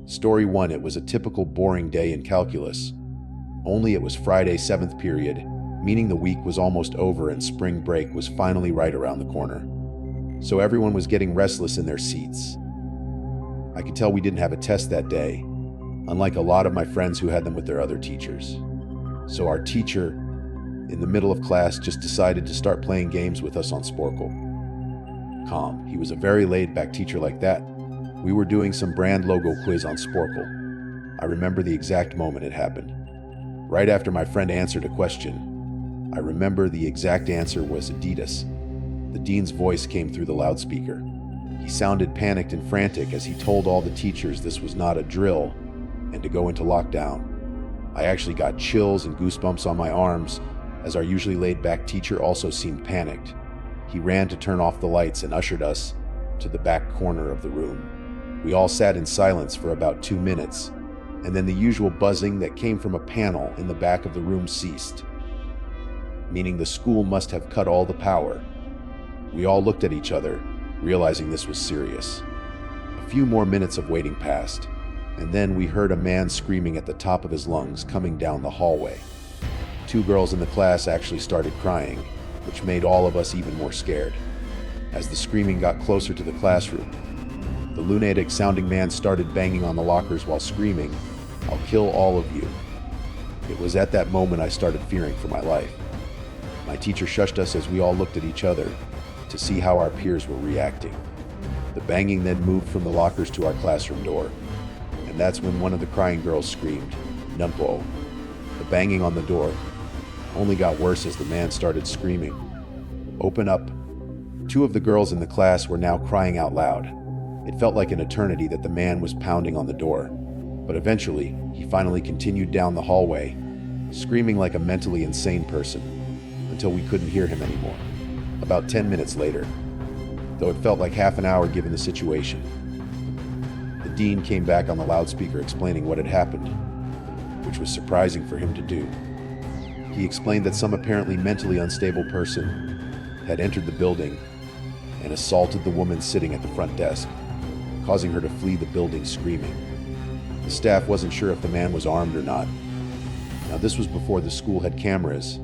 Story 1. It was a typical boring day in calculus. Only it was Friday 7th period, meaning the week was almost over and spring break was finally right around the corner. So everyone was getting restless in their seats. I could tell we didn't have a test that day, unlike a lot of my friends who had them with their other teachers. So our teacher, in the middle of class, just decided to start playing games with us on Sporkle. Calm. He was a very laid-back teacher like that. We were doing some brand logo quiz on Sporkle. I remember the exact moment it happened. Right after my friend answered a question, I remember the exact answer was Adidas. The dean's voice came through the loudspeaker. He sounded panicked and frantic as he told all the teachers this was not a drill and to go into lockdown. I actually got chills and goosebumps on my arms, as our usually laid-back teacher also seemed panicked. He ran to turn off the lights and ushered us to the back corner of the room. We all sat in silence for about 2 minutes, and then the usual buzzing that came from a panel in the back of the room ceased, meaning the school must have cut all the power. We all looked at each other, realizing this was serious. A few more minutes of waiting passed, and then we heard a man screaming at the top of his lungs coming down the hallway. 2 girls in the class actually started crying, which made all of us even more scared. As the screaming got closer to the classroom, the lunatic-sounding man started banging on the lockers while screaming, "I'll kill all of you." It was at that moment I started fearing for my life. My teacher shushed us as we all looked at each other to see how our peers were reacting. The banging then moved from the lockers to our classroom door, and that's when one of the crying girls screamed, "Numpo." The banging on the door only got worse as the man started screaming, "Open up." 2 of the girls in the class were now crying out loud. It felt like an eternity that the man was pounding on the door, but eventually, he finally continued down the hallway, screaming like a mentally insane person, until we couldn't hear him anymore. About 10 minutes later, though it felt like half an hour given the situation, the dean came back on the loudspeaker explaining what had happened, which was surprising for him to do. He explained that some apparently mentally unstable person had entered the building and assaulted the woman sitting at the front desk, causing her to flee the building screaming. The staff wasn't sure if the man was armed or not. Now, this was before the school had cameras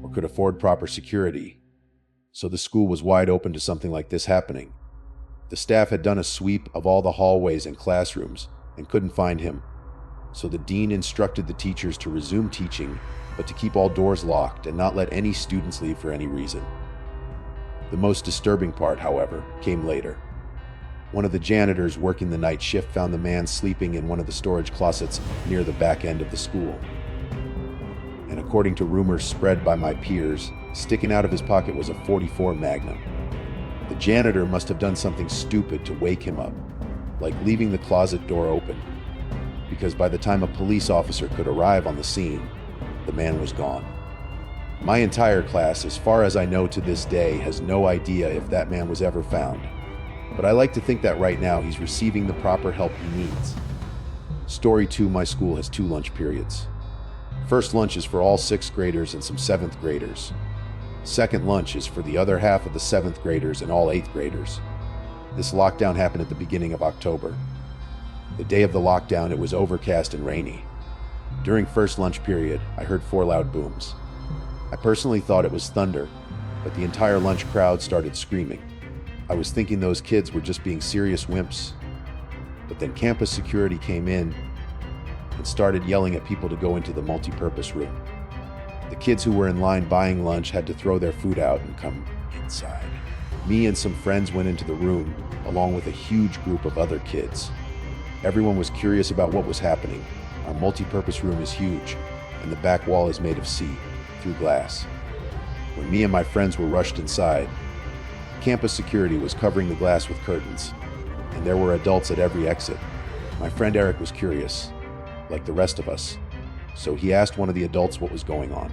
or could afford proper security, so the school was wide open to something like this happening. The staff had done a sweep of all the hallways and classrooms and couldn't find him, so the dean instructed the teachers to resume teaching, but to keep all doors locked and not let any students leave for any reason. The most disturbing part, however, came later. One of the janitors working the night shift found the man sleeping in one of the storage closets near the back end of the school. And according to rumors spread by my peers, sticking out of his pocket was a .44 Magnum. The janitor must have done something stupid to wake him up, like leaving the closet door open, because by the time a police officer could arrive on the scene, the man was gone. My entire class, as far as I know to this day, has no idea if that man was ever found. But I like to think that right now he's receiving the proper help he needs. Story 2. My school has 2 lunch periods. First lunch is for all 6th graders and some 7th graders. Second lunch is for the other half of the 7th graders and all 8th graders. This lockdown happened at the beginning of October. The day of the lockdown, it was overcast and rainy. During first lunch period, I heard 4 loud booms. I personally thought it was thunder, but the entire lunch crowd started screaming. I was thinking those kids were just being serious wimps. But then campus security came in and started yelling at people to go into the multi-purpose room. The kids who were in line buying lunch had to throw their food out and come inside. Me and some friends went into the room, along with a huge group of other kids. Everyone was curious about what was happening. Our multi-purpose room is huge, and the back wall is made of see-through glass. When me and my friends were rushed inside, campus security was covering the glass with curtains, and there were adults at every exit. My friend Eric was curious, like the rest of us, so he asked one of the adults what was going on.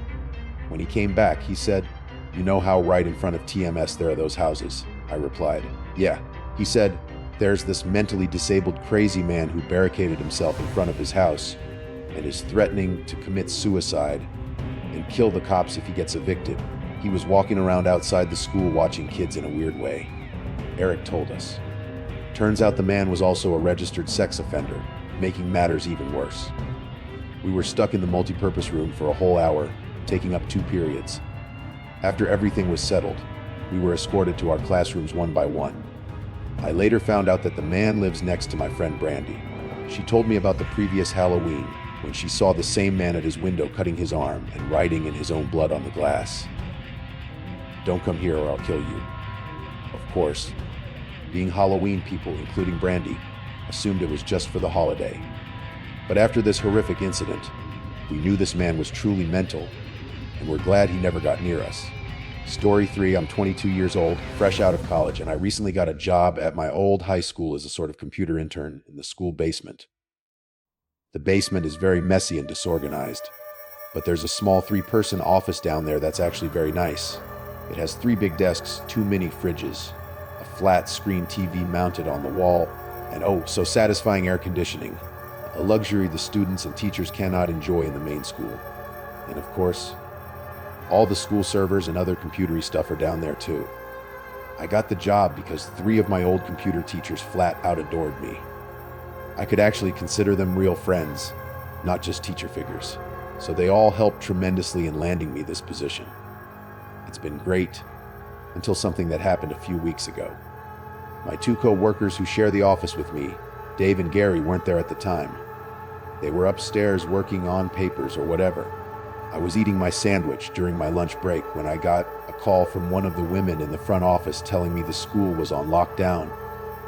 When he came back, he said, "You know how right in front of TMS there are those houses?" I replied, "Yeah." He said, "There's this mentally disabled crazy man who barricaded himself in front of his house and is threatening to commit suicide and kill the cops if he gets evicted. He was walking around outside the school watching kids in a weird way," Eric told us. Turns out the man was also a registered sex offender, making matters even worse. We were stuck in the multipurpose room for a whole hour, taking up 2 periods. After everything was settled, we were escorted to our classrooms one by one. I later found out that the man lives next to my friend Brandy. She told me about the previous Halloween, when she saw the same man at his window cutting his arm and writing in his own blood on the glass. "Don't come here or I'll kill you." Of course, being Halloween people, including Brandy, assumed it was just for the holiday. But after this horrific incident, we knew this man was truly mental, and we're glad he never got near us. Story 3, I'm 22 years old, fresh out of college, and I recently got a job at my old high school as a sort of computer intern in the school basement. The basement is very messy and disorganized, but there's a small 3-person office down there that's actually very nice. It has 3 big desks, 2 mini fridges, a flat screen TV mounted on the wall, and oh, so satisfying air conditioning, a luxury the students and teachers cannot enjoy in the main school. And of course, all the school servers and other computery stuff are down there too. I got the job because 3 of my old computer teachers flat out adored me. I could actually consider them real friends, not just teacher figures. So they all helped tremendously in landing me this position. It's been great, until something that happened a few weeks ago. My 2 co-workers who share the office with me, Dave and Gary, weren't there at the time. They were upstairs working on papers or whatever. I was eating my sandwich during my lunch break when I got a call from one of the women in the front office telling me the school was on lockdown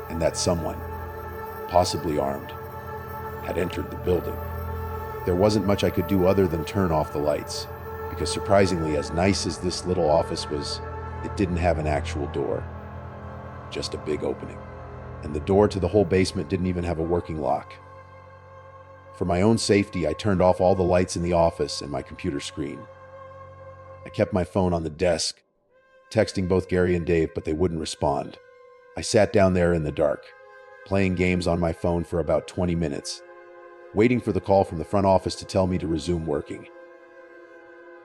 and that someone, possibly armed, had entered the building. There wasn't much I could do other than turn off the lights, because surprisingly, as nice as this little office was, it didn't have an actual door, just a big opening. And the door to the whole basement didn't even have a working lock. For my own safety, I turned off all the lights in the office and my computer screen. I kept my phone on the desk, texting both Gary and Dave, but they wouldn't respond. I sat down there in the dark, playing games on my phone for about 20 minutes, waiting for the call from the front office to tell me to resume working.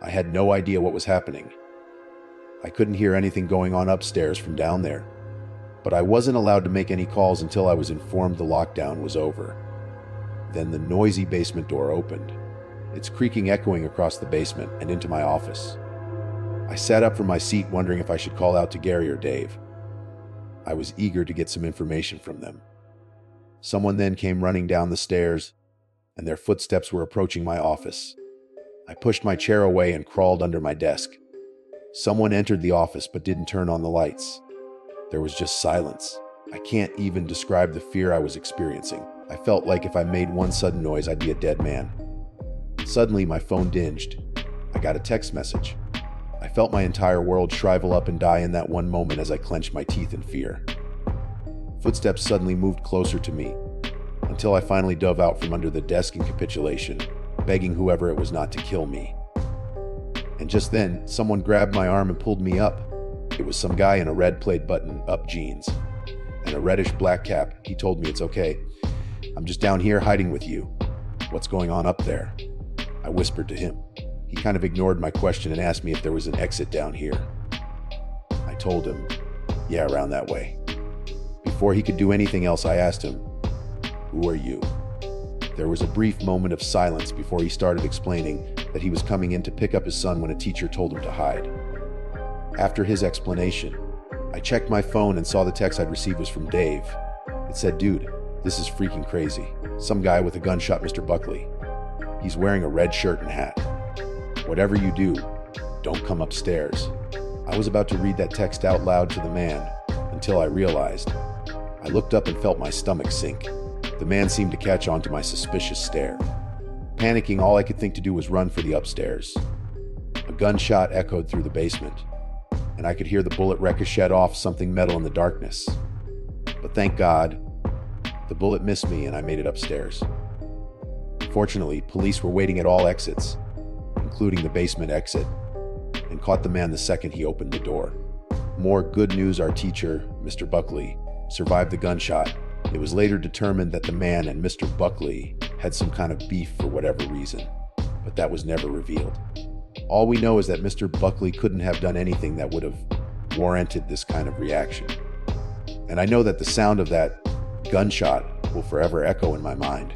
I had no idea what was happening. I couldn't hear anything going on upstairs from down there, but I wasn't allowed to make any calls until I was informed the lockdown was over. Then the noisy basement door opened, its creaking echoing across the basement and into my office. I sat up from my seat wondering if I should call out to Gary or Dave. I was eager to get some information from them. Someone then came running down the stairs, and their footsteps were approaching my office. I pushed my chair away and crawled under my desk. Someone entered the office but didn't turn on the lights. There was just silence. I can't even describe the fear I was experiencing. I felt like if I made one sudden noise, I'd be a dead man. Suddenly, my phone dinged. I got a text message. I felt my entire world shrivel up and die in that one moment as I clenched my teeth in fear. Footsteps suddenly moved closer to me, until I finally dove out from under the desk in capitulation, begging whoever it was not to kill me. And just then, someone grabbed my arm and pulled me up. It was some guy in a red plaid button-up jeans and a reddish-black cap. He told me, "It's okay. I'm just down here hiding with you. What's going on up there?" I whispered to him. He kind of ignored my question and asked me if there was an exit down here. I told him, "Yeah, around that way." Before he could do anything else, I asked him, "Who are you?" There was a brief moment of silence before he started explaining that he was coming in to pick up his son when a teacher told him to hide. After his explanation, I checked my phone and saw the text I'd received was from Dave. It said, "Dude, this is freaking crazy. Some guy with a gun shot Mr. Buckley. He's wearing a red shirt and hat. Whatever you do, don't come upstairs." I was about to read that text out loud to the man until I realized. I looked up and felt my stomach sink. The man seemed to catch on to my suspicious stare. Panicking, all I could think to do was run for the upstairs. A gunshot echoed through the basement, and I could hear the bullet ricochet off something metal in the darkness. But thank God, the bullet missed me and I made it upstairs. Fortunately, police were waiting at all exits, including the basement exit, and caught the man the second he opened the door. More good news, our teacher, Mr. Buckley, survived the gunshot. It was later determined that the man and Mr. Buckley had some kind of beef for whatever reason, but that was never revealed. All we know is that Mr. Buckley couldn't have done anything that would have warranted this kind of reaction. And I know that the sound of that gunshot will forever echo in my mind.